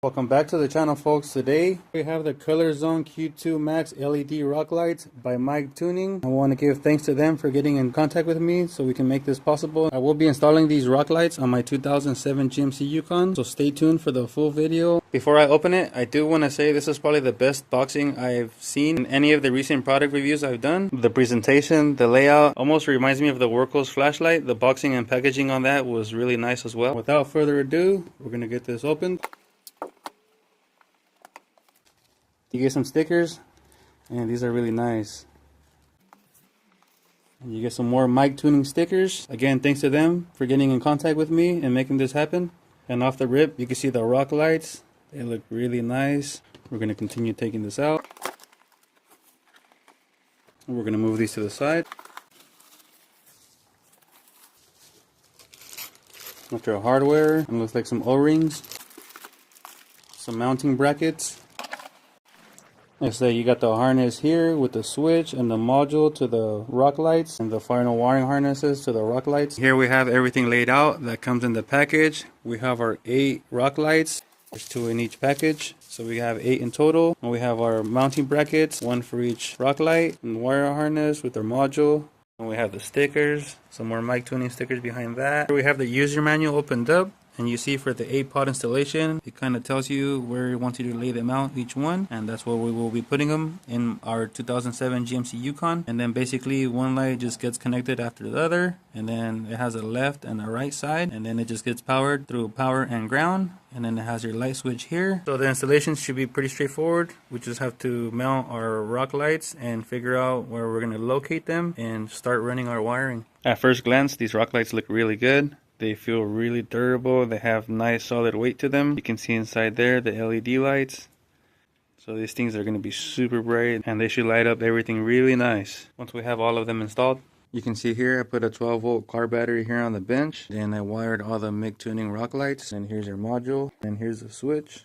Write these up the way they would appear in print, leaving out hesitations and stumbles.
Welcome back to the channel, folks. Today we have the Color Zone Q2 Max LED rock lights by MICTUNING. I want to give thanks to them for getting in contact with me so we can make this possible. I will be installing these rock lights on my 2007 GMC Yukon, so stay tuned for the full video. Before I open it, I do want to say this is probably the best boxing I've seen in any of the recent product reviews I've done. The presentation, the layout almost reminds me of the Workhorse flashlight. The boxing and packaging on that was really nice as well. Without further ado, we're going to get this opened. You get some stickers, and these are really nice. And you get some more MICTUNING stickers. Again, thanks to them for getting in contact with me and making this happen. And off the rip, you can see the rock lights. They look really nice. We're going to continue taking this out. And we're going to move these to the side. After hardware, and it looks like some O-rings. Some mounting brackets. Like I say, you got the harness here with the switch and the module to the rock lights and the final wiring harnesses to the rock lights. Here we have everything laid out that comes in the package. We have our 8 rock lights. There's 2 in each package, so we have 8 in total. And we have our mounting brackets, 1 for each rock light, and wire harness with their module. And we have the stickers, some more MICTUNING stickers behind that. Here we have the user manual opened up. And you see for the 8-pot installation, it kind of tells you where it wants you to lay them out, each one. And that's where we will be putting them in our 2007 GMC Yukon. And then basically one light just gets connected after the other. And then it has a left and a right side. And then it just gets powered through power and ground. And then it has your light switch here. So the installation should be pretty straightforward. We just have to mount our rock lights and figure out where we're going to locate them and start running our wiring. At first glance, these rock lights look really good. They feel really durable. They have nice solid weight to them. You can see inside there the LED lights. So these things are going to be super bright and they should light up everything really nice. Once we have all of them installed, you can see here I put a 12-volt car battery here on the bench. And I wired all the MICTUNING rock lights. And here's your module. And here's the switch.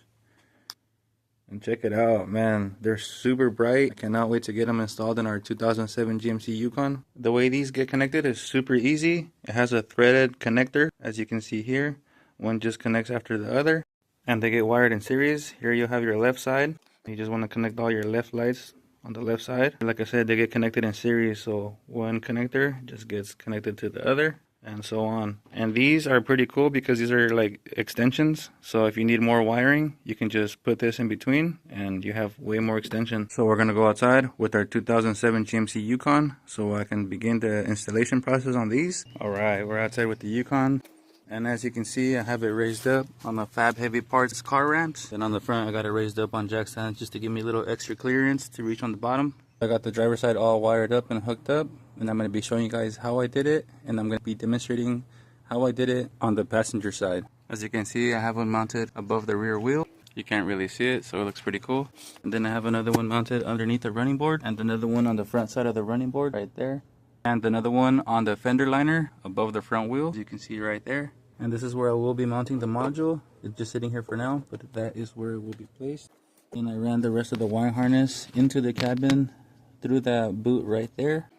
And check it out, man, they're super bright. I cannot wait to get them installed in our 2007 GMC Yukon. The way these get connected is super easy. It has a threaded connector, as you can see here. One just connects after the other. And they get wired in series. Here you have your left side. You just want to connect all your left lights on the left side. Like I said, they get connected in series, so one connector just gets connected to the other. And so on. And these are pretty cool because these are like extensions. So if you need more wiring, you can just put this in between and you have way more extension. So we're going to go outside with our 2007 GMC Yukon so I can begin the installation process on these. Alright, we're outside with the Yukon. And as you can see, I have it raised up on the Fab Heavy Parts car ramps. And on the front, I got it raised up on jack stands just to give me a little extra clearance to reach on the bottom. I got the driver's side all wired up and hooked up. And I'm going to be showing you guys how I did it. And I'm going to be demonstrating how I did it on the passenger side. As you can see, I have one mounted above the rear wheel. You can't really see it, so it looks pretty cool. And then I have another one mounted underneath the running board. And another one on the front side of the running board right there. And another one on the fender liner above the front wheel, as you can see right there. And this is where I will be mounting the module. It's just sitting here for now, but that is where it will be placed. And I ran the rest of the wire harness into the cabin through that boot right there.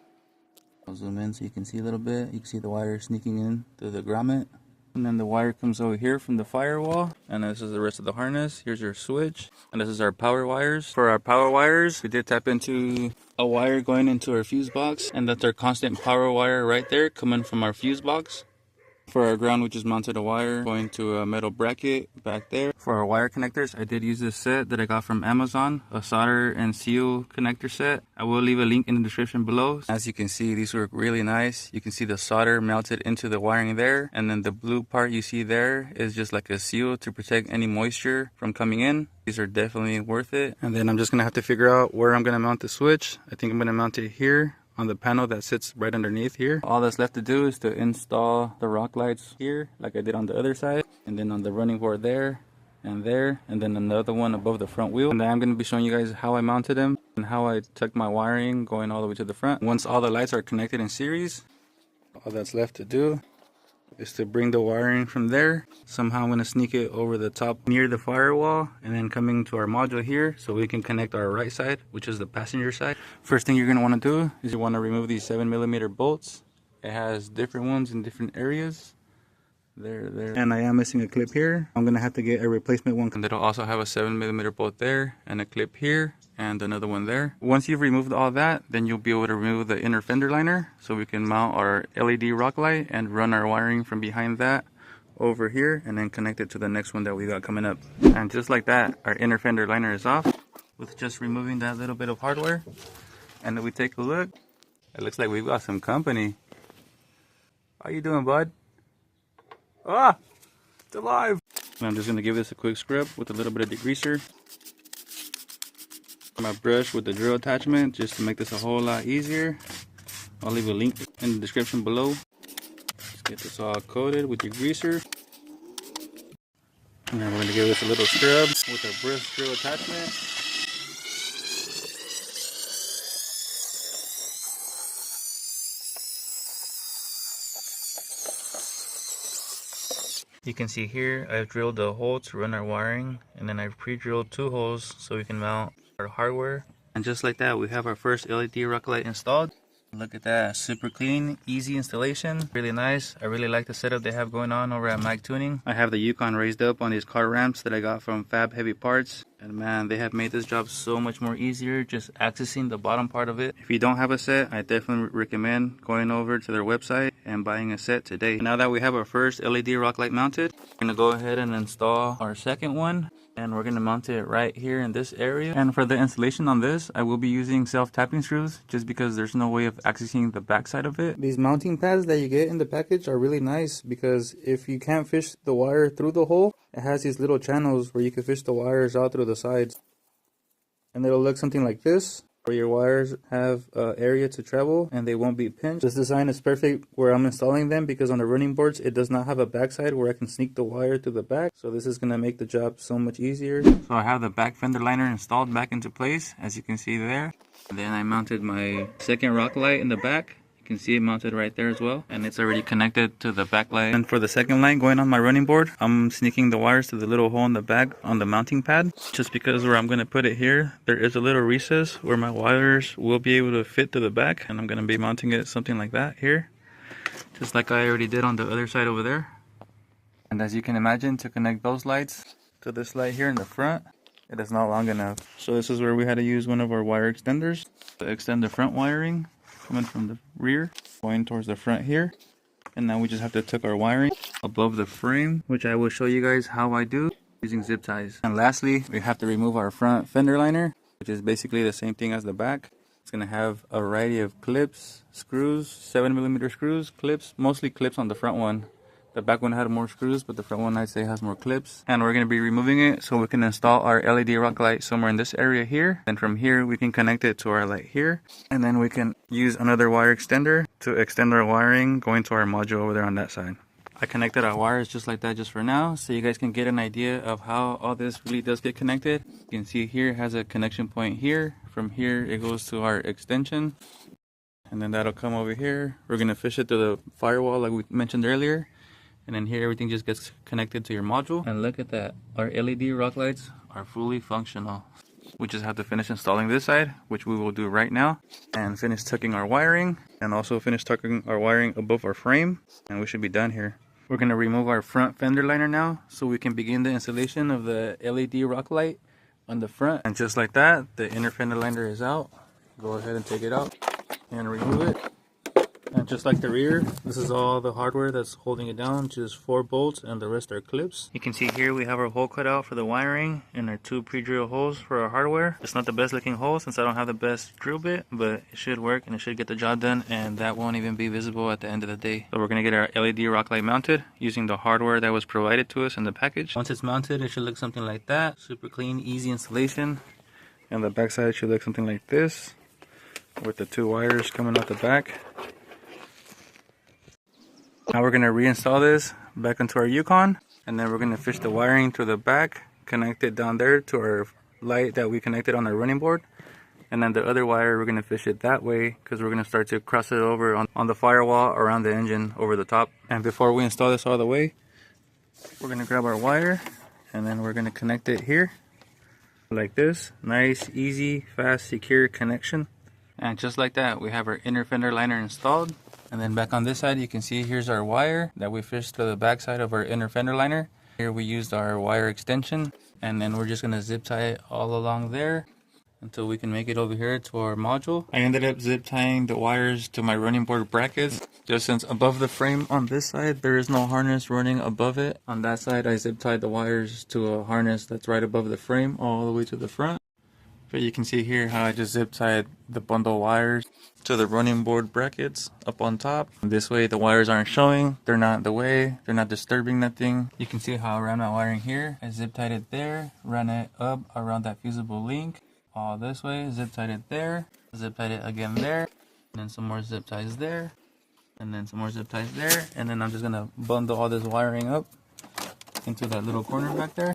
I'll zoom in so you can see a little bit. You can see the wire sneaking in through the grommet. And then the wire comes over here from the firewall. And this is the rest of the harness. Here's your switch. And this is our power wires. For our power wires, we did tap into a wire going into our fuse box. And that's our constant power wire right there coming from our fuse box. For our ground, we just mounted a wire going to a metal bracket back there. For our wire connectors, I did use this set that I got from Amazon, a solder and seal connector set. I will leave a link in the description below. As you can see, these work really nice. You can see the solder melted into the wiring there. And then the blue part you see there is just like a seal to protect any moisture from coming in. These are definitely worth it. And then I'm just going to have to figure out where I'm going to mount the switch. I think I'm going to mount it here on the panel that sits right underneath here. All that's left to do is to install the rock lights here like I did on the other side, and then on the running board there, and then another one above the front wheel. And then I'm going to be showing you guys how I mounted them and how I took my wiring going all the way to the front. Once all the lights are connected in series, all that's left to do is to bring the wiring from there. Somehow I'm going to sneak it over the top near the firewall and then coming to our module here so we can connect our right side, which is the passenger side. First thing you're going to want to do is you want to remove these 7mm bolts. It has different ones in different areas. there. And I am missing a clip here. I'm gonna have to get a replacement one. And it'll also have a 7mm bolt there and a clip here and another one there. Once you've removed all that, then you'll be able to remove the inner fender liner so we can mount our LED rock light and run our wiring from behind that over here and then connect it to the next one that we got coming up. And just like that, our inner fender liner is off with just removing that little bit of hardware. And then we take a look. It looks like we've got some company. How you doing, bud? Ah, it's alive. And I'm just gonna give this a quick scrub with a little bit of degreaser. My brush with the drill attachment just to make this a whole lot easier. I'll leave a link in the description below. Let's get this all coated with degreaser. And then we're gonna give this a little scrub with a brush drill attachment. You can see here I've drilled a hole to run our wiring, and then I've pre-drilled 2 holes so we can mount our hardware. And just like that, we have our first LED rock light installed. Look at that, super clean, easy installation, really nice. I really like the setup they have going on over at MICTUNING. I have the Yukon raised up on these car ramps that I got from Fab Heavy Parts, and man, they have made this job so much more easier just accessing the bottom part of it. If you don't have a set, I definitely recommend going over to their website and buying a set today. Now that we have our first LED rock light mounted, we're gonna go ahead and install our second one. And we're going to mount it right here in this area. And for the installation on this, I will be using self-tapping screws just because there's no way of accessing the back side of it. These mounting pads that you get in the package are really nice because if you can't fish the wire through the hole, it has these little channels where you can fish the wires out through the sides. And it'll look something like this, where your wires have area to travel and they won't be pinched. This design is perfect where I'm installing them because on the running boards it does not have a backside where I can sneak the wire to the back. So this is going to make the job so much easier. So I have the back fender liner installed back into place, as you can see there. And then I mounted my second rock light in the back. You can see it mounted right there as well, and it's already connected to the back light. And for the second light going on my running board, I'm sneaking the wires to the little hole in the back on the mounting pad, just because where I'm going to put it here, there is a little recess where my wires will be able to fit to the back, and I'm going to be mounting it something like that here, just like I already did on the other side over there. And as you can imagine, to connect those lights to this light here in the front, it is not long enough. So this is where we had to use one of our wire extenders to extend the front wiring coming from the rear going towards the front here. And now we just have to tuck our wiring above the frame, which I will show you guys how I do using zip ties. And lastly, we have to remove our front fender liner, which is basically the same thing as the back. It's going to have a variety of clips, screws, 7mm screws, clips, mostly clips on the front one. The back one had more screws, but the front one I'd say has more clips. And we're going to be removing it so we can install our LED rock light somewhere in this area here. And from here we can connect it to our light here. And then we can use another wire extender to extend our wiring going to our module over there on that side. I connected our wires just like that just for now, so you guys can get an idea of how all this really does get connected. You can see here it has a connection point here. From here it goes to our extension. And then that'll come over here. We're going to fish it to the firewall like we mentioned earlier. And then here everything just gets connected to your module. And look at that, our LED rock lights are fully functional. We just have to finish installing this side, which we will do right now, and finish tucking our wiring, and also finish tucking our wiring above our frame, and we should be done here. We're going to remove our front fender liner now so we can begin the installation of the LED rock light on the front. And just like that, the inner fender liner is out. Go ahead and take it out and remove it. And just like the rear, this is all the hardware that's holding it down, just 4 bolts and the rest are clips. You can see here we have our hole cut out for the wiring and our 2 pre-drill holes for our hardware. It's not the best looking hole since I don't have the best drill bit, but it should work and it should get the job done, and that won't even be visible at the end of the day. So we're going to get our LED rock light mounted using the hardware that was provided to us in the package. Once it's mounted, it should look something like that. Super clean, easy installation. And the back side should look something like this, with the 2 wires coming out the back. Now we're going to reinstall this back into our Yukon, and then we're going to fish the wiring to the back, connect it down there to our light that we connected on our running board, and then the other wire we're going to fish it that way because we're going to start to cross it over on the firewall around the engine over the top. And before we install this all the way, we're going to grab our wire and then we're going to connect it here like this. Nice, easy, fast, secure connection. And just like that, we have our inner fender liner installed. And then back on this side, you can see here's our wire that we fished to the back side of our inner fender liner. Here we used our wire extension, and then we're just gonna zip tie it all along there until we can make it over here to our module. I ended up zip tying the wires to my running board brackets, just since above the frame on this side there is no harness running above it. On that side I zip tied the wires to a harness that's right above the frame all the way to the front. But you can see here how I just zip tied the bundle wires to the running board brackets up on top. This way the wires aren't showing, they're not in the way, they're not disturbing nothing. You can see how I ran my wiring here. I zip tied it there, ran it up around that fusible link, all this way, zip tied it there, zip tied it again there, and then some more zip ties there, and then some more zip ties there, and then I'm just gonna bundle all this wiring up into that little corner back there.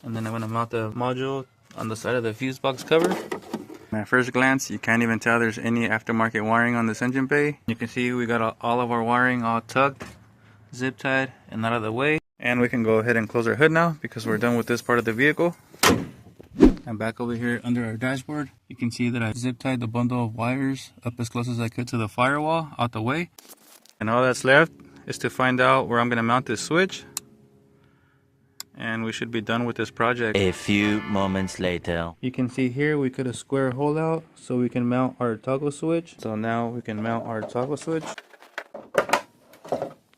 And then I'm gonna mount the module on the side of the fuse box cover. At first glance, you can't even tell there's any aftermarket wiring on this engine bay. You can see we got all of our wiring all tucked, zip tied, and out of the way. And we can go ahead and close our hood now because we're done with this part of the vehicle. And back over here under our dashboard, you can see that I zip tied the bundle of wires up as close as I could to the firewall out the way. And all that's left is to find out where I'm going to mount this switch. And we should be done with this project. A few moments later. You can see here we cut a square hole out so we can mount our toggle switch. So now we can mount our toggle switch.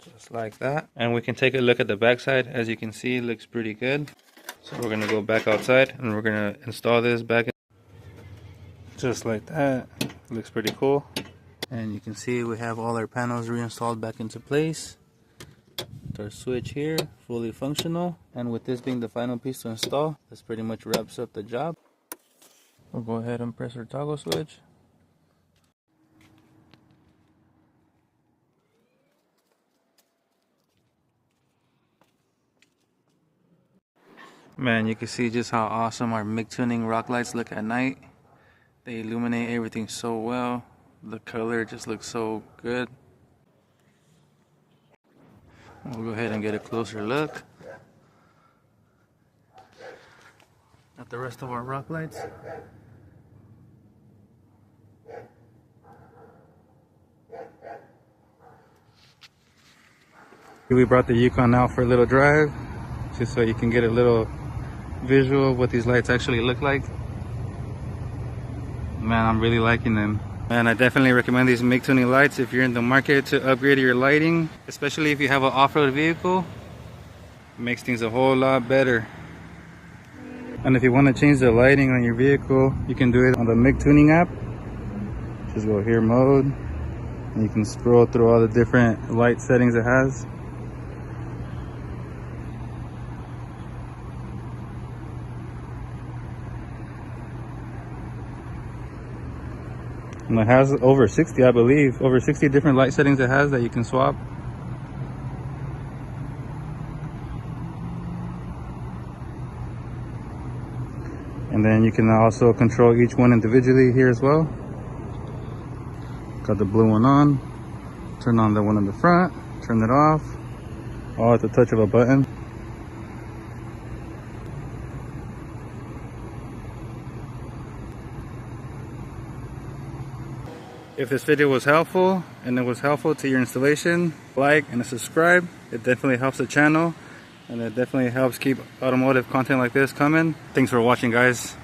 Just like that. And we can take a look at the back side. As you can see, it looks pretty good. So we're going to go back outside and we're going to install this back in. Just like that. Looks pretty cool. And you can see we have all our panels reinstalled back into place. Our switch here fully functional, and with this being the final piece to install, this pretty much wraps up the job. We'll go ahead and press our toggle switch. Man, you can see just how awesome our MICTUNING rock lights look at night. They illuminate everything so well. The color just looks so good. We'll go ahead and get a closer look at the rest of our rock lights. We brought the Yukon out for a little drive, just so you can get a little visual of what these lights actually look like. Man, I'm really liking them. And I definitely recommend these MICTUNING lights if you're in the market to upgrade your lighting, especially if you have an off-road vehicle. It makes things a whole lot better. And if you want to change the lighting on your vehicle, you can do it on the MICTUNING app. Just go here, mode, and you can scroll through all the different light settings it has. And it has over 60, I believe, over 60 different light settings it has that you can swap. And then you can also control each one individually here as well. Got the blue one on, turn on the one in the front, turn it off, all at the touch of a button. If this video was helpful and it was helpful to your installation, like and subscribe. It definitely helps the channel and it definitely helps keep automotive content like this coming. Thanks for watching, guys.